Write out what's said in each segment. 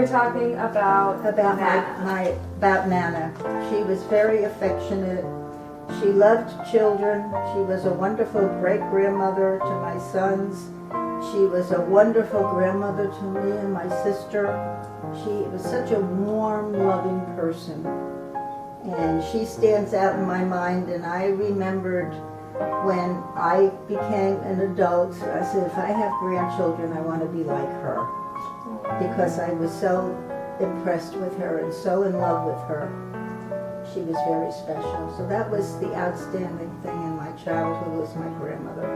talking about Nana. About Nana. She was very affectionate. She loved children. She was a wonderful great-grandmother to my sons. She was a wonderful grandmother to me and my sister. She was such a warm, loving person. And she stands out in my mind, and I remembered when I became an adult, I said, if I have grandchildren, I want to be like her. Because I was so impressed with her and so in love with her. She was very special. So that was the outstanding thing in my childhood, was my grandmother.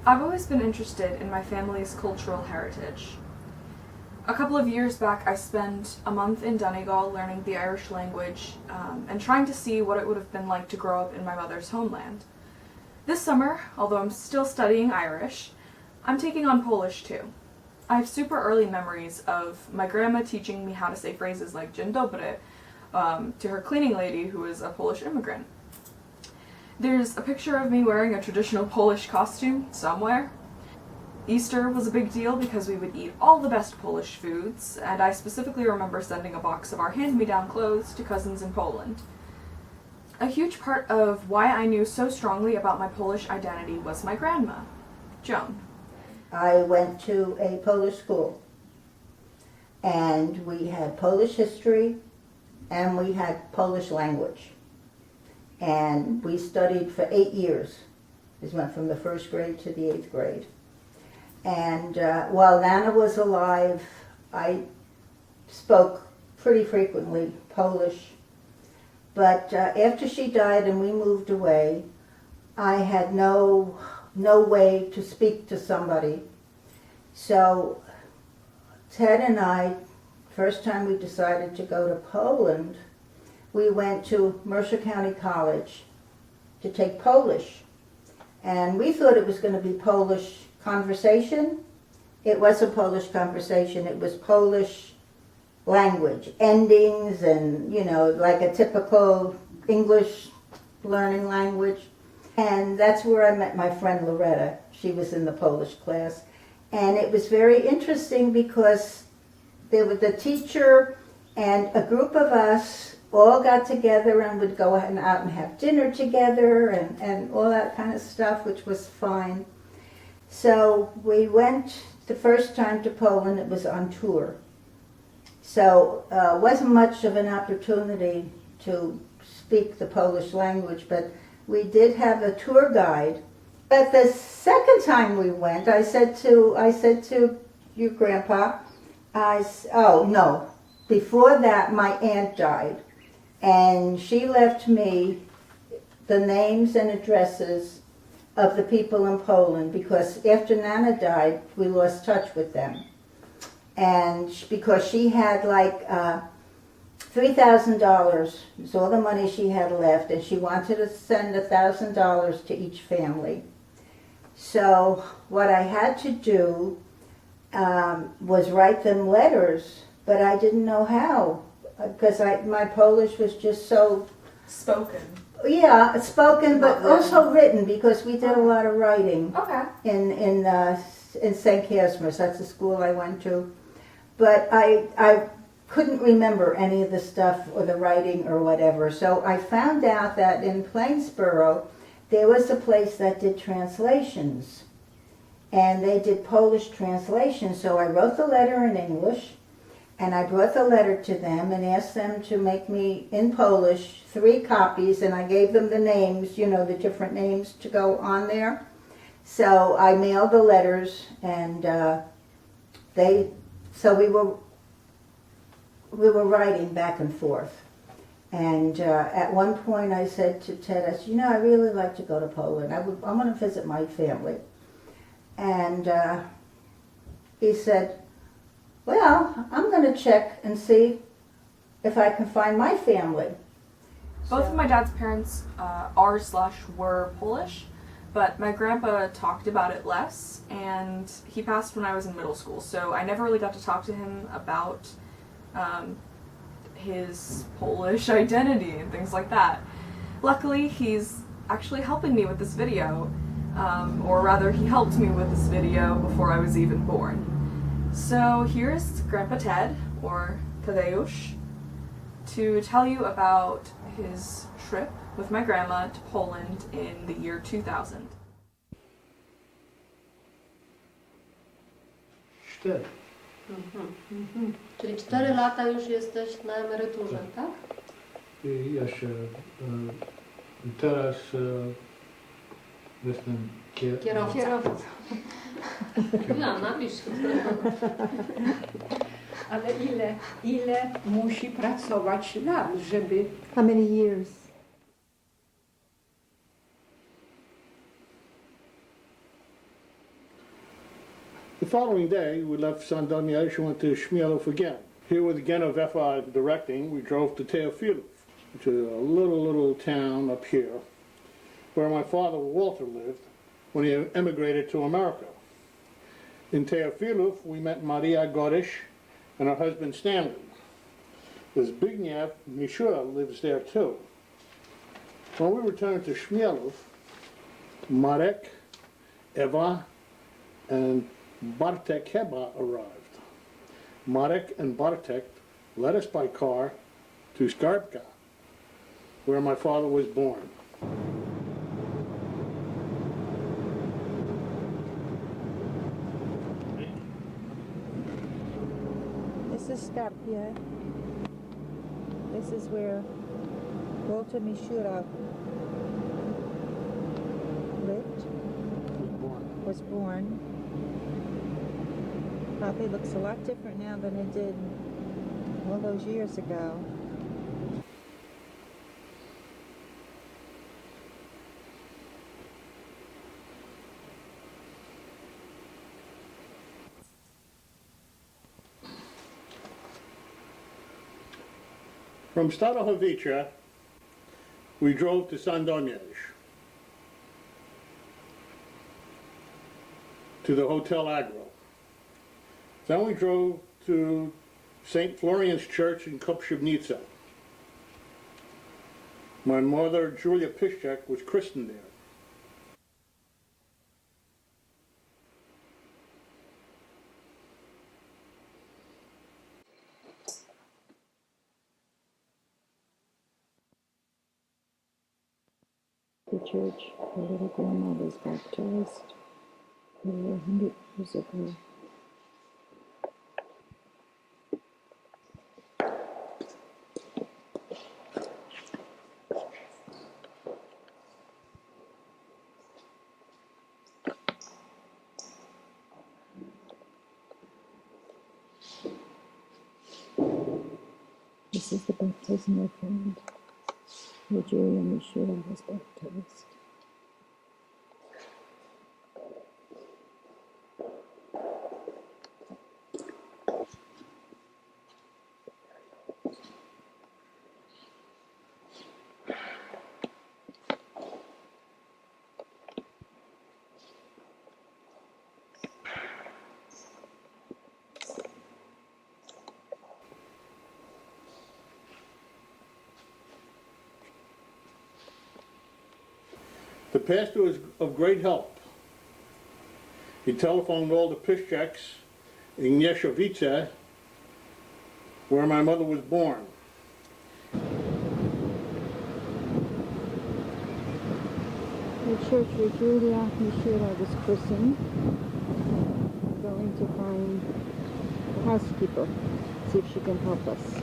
I've always been interested in my family's cultural heritage. A couple of years back, I spent a month in Donegal learning the Irish language and trying to see what it would have been like to grow up in my mother's homeland. This summer, although I'm still studying Irish, I'm taking on Polish too. I have super early memories of my grandma teaching me how to say phrases like dzień dobry to her cleaning lady, who is a Polish immigrant. There's a picture of me wearing a traditional Polish costume somewhere. Easter was a big deal because we would eat all the best Polish foods, and I specifically remember sending a box of our hand-me-down clothes to cousins in Poland. A huge part of why I knew so strongly about my Polish identity was my grandma, Joan. I went to a Polish school, and we had Polish history, and we had Polish language. And we studied for 8 years. We went from the 1st grade to the 8th grade. And while Nana was alive, I spoke pretty frequently Polish. But after she died and we moved away, I had no way to speak to somebody. So Ted and I, first time we decided to go to Poland, we went to Mercer County College to take Polish. And we thought it was going to be Polish conversation. It wasn't Polish conversation, it was Polish language, endings and, like a typical English learning language. And that's where I met my friend Loretta. She was in the Polish class. And it was very interesting because there was the teacher and a group of us all got together and would go out and have dinner together and all that kind of stuff, which was fine. So we went the first time to Poland. It was on tour. So it wasn't much of an opportunity to speak the Polish language, but we did have a tour guide. But the second time we went, I said to your grandpa, before that my aunt died. And she left me the names and addresses of the people in Poland because after Nana died, we lost touch with them. And because she had like $3,000 was all the money she had left, and she wanted to send $1,000 to each family. So what I had to do was write them letters, but I didn't know how. Because my Polish was just so... Spoken. Yeah, spoken, but also written, because we did a lot of writing. Okay. In St. Casmer's, that's the school I went to. But I couldn't remember any of the stuff or the writing or whatever. So I found out that in Plainsboro, there was a place that did translations. And they did Polish translations. So I wrote the letter in English. And I brought the letter to them and asked them to make me, in Polish, 3 copies, and I gave them the names, the different names to go on there. So I mailed the letters, and we were writing back and forth. And at one point I said to Ted, I said, I really like to go to Poland. I want to visit my family. And he said, well, I'm going to check and see if I can find my family. Both of my dad's parents are/were Polish, but my grandpa talked about it less, and he passed when I was in middle school, so I never really got to talk to him about his Polish identity and things like that. Luckily, he's actually helping me with this video, or rather, he helped me with this video before I was even born. So here's Grandpa Ted, or Tadeusz, to tell you about his trip with my grandma to Poland in the year 2000. 4. Czyli 4 lata już jesteś na emeryturze, tak? I jeszcze teraz jestem Kierowca. Ja, napisz. Ale ile musi pracować lat, żeby... How many years? The following day, we left Sandomierz and went to Śmielów again. Here with Genovefa directing, we drove to Teofilów, which is a little town up here, where my father Walter lived when he emigrated to America. In Teofilów, we met Maria Gorish and her husband Stanley. Zbigniew Mishura lives there too. When we returned to Śmielów, Marek, Eva, and Bartek Heba arrived. Marek and Bartek led us by car to Skarbka, where my father was born. This is Skopje. This is where Walter Mishura lived, was born. Probably looks a lot different now than it did all those years ago. From Starachowice, we drove to Sandomierz, to the Hotel Agro. Then we drove to St. Florian's Church in Kopshivnica. My mother, Julia Piszczek, was christened there. The church where little grandma was baptized over 100 years ago. This is the baptismal font where Julia Mishura was baptized. The pastor was of great help. He telephoned all the Piszczeks in Nieszowice, where my mother was born. The church where Julia Mishura was christened. I'm going to find the housekeeper, see if she can help us.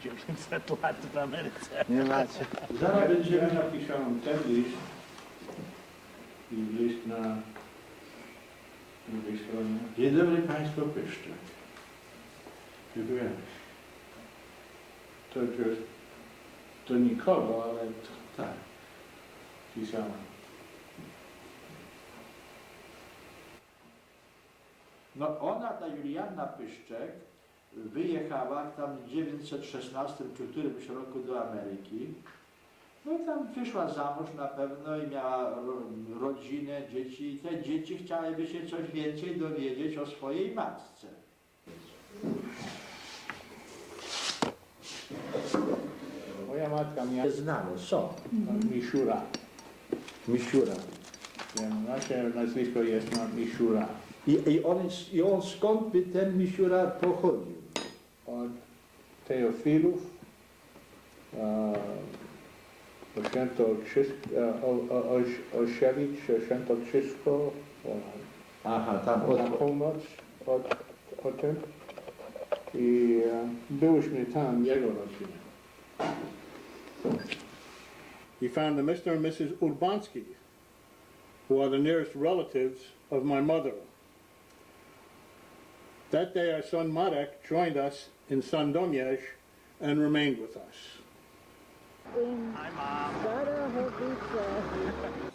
900 lat w Ameryce. Nie macie. Zaraz będziemy napisałem ten list i list na drugiej stronie. Dzień dobry Państwo Pyszczak. Dziękuję. To nikogo, ale Tak. pisałem. No ona, ta Julianna Pyszczek, wyjechała tam w 916 czy którymś roku do Ameryki. No tam wyszła za mąż na pewno i miała rodzinę, dzieci. I te dzieci chciałyby się coś więcej dowiedzieć o swojej matce. Moja matka miała Znane są. Misiura. Misiura. Nasze nazwisko jest Misiura. I on skąd by ten Misiura pochodził? Od Teofilów, Świętokrzysko, Aha, tam na północ od tym. I byliśmy tam, jego rodziny. He found the Mr. and Mrs. Urbanski, who are the nearest relatives of my mother. That day our son Marek joined us in Sandomierz and remained with us. Hi, Mom.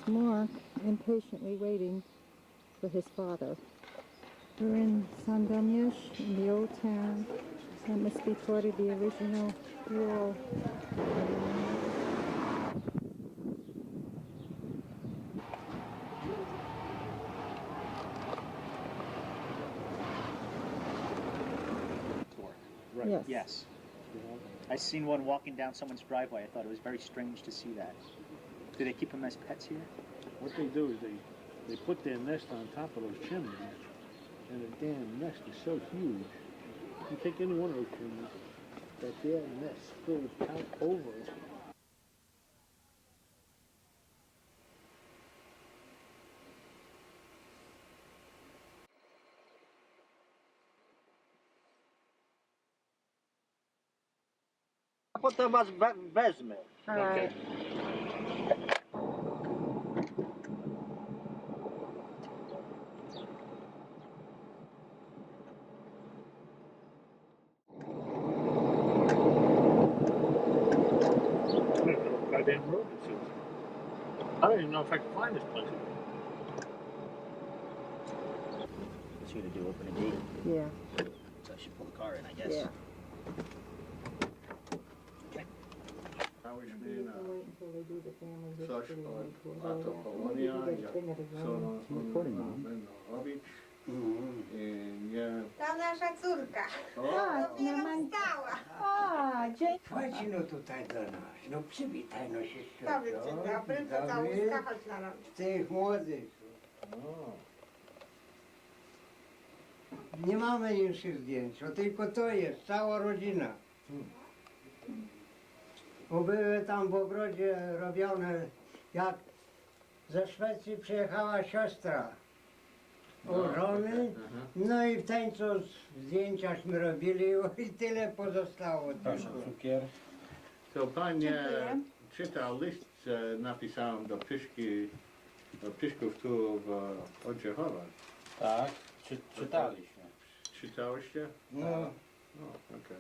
Mark impatiently waiting for his father. We're in Sandomierz, in the old town. That must be part of the original wall. Right. Yes. Yes. I seen one walking down someone's driveway. I thought it was very strange to see that. Do they keep them as pets here? What they do is they put their nest on top of those chimneys, and the damn nest is so huge. You take any one of those chimneys, that their nest spills out over it. A potem was wezmę. Alright. Goddamn road this is. I don't even know if I can find this place. What's he gonna do? Open a gate? Yeah. So I should pull the car in, I guess. Yeah. Byliśmy Wait na until they do the family history. a to Polonia, będą robić. I ja... To nasza córka. Tak, Dopiero wstała. A, dzięki. Chodź no tutaj do nas, no przywitaj no się z Dobry, dzień dobry, to całuska, chodź na rączkę. tych młodych. O, Nie mamy już zdjęć, o tylko to jest, cała rodzina. Bo były tam w ogrodzie robione, jak ze Szwecji przyjechała siostra u żony, no i w tańcu zdjęciaśmy robili i tyle pozostało. Cukier. to panie czytał list, napisałem do Pyszków tu w Odrzechowa. Tak, czytaliśmy. Czytałyście? No. O, okej.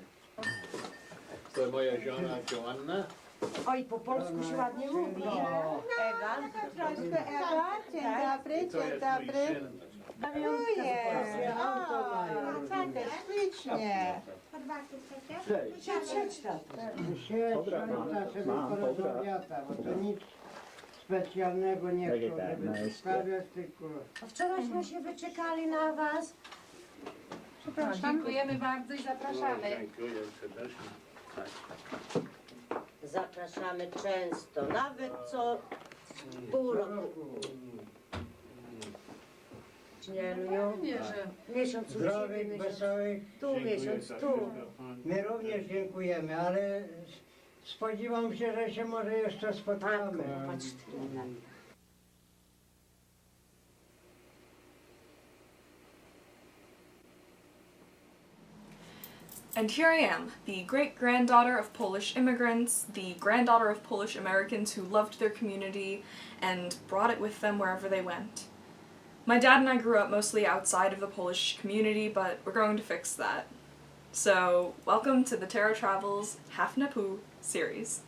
To moja żona Joanna. Oj, po polsku się ładnie mówi. Ewa. Troszkę Ewa. Dzień dobry, I to dzień jest dobry. mój syn. Dziękuję. O, tak, ślicznie. Siedź, ta sobie porozmawiata, bo to nic specjalnego nie chcą, żeby przedstawiać, tylko... Wczorajśmy się wyczekali na was. Przepraszam. Dziękujemy bardzo i zapraszamy. Dziękuję serdecznie. Zapraszamy często, nawet co pół roku. Nie, Luniu? Miesiąc u ciebie, Zdrowych, miesiąc wesołych. tu, miesiąc tu. My również dziękujemy, ale spodziewam się, że się może jeszcze spotkamy. Patrz, tyle lat. And here I am, the great-granddaughter of Polish immigrants, the granddaughter of Polish Americans who loved their community and brought it with them wherever they went. My dad and I grew up mostly outside of the Polish community, but we're going to fix that. So, welcome to the Tara Travels Half NA PÓł series.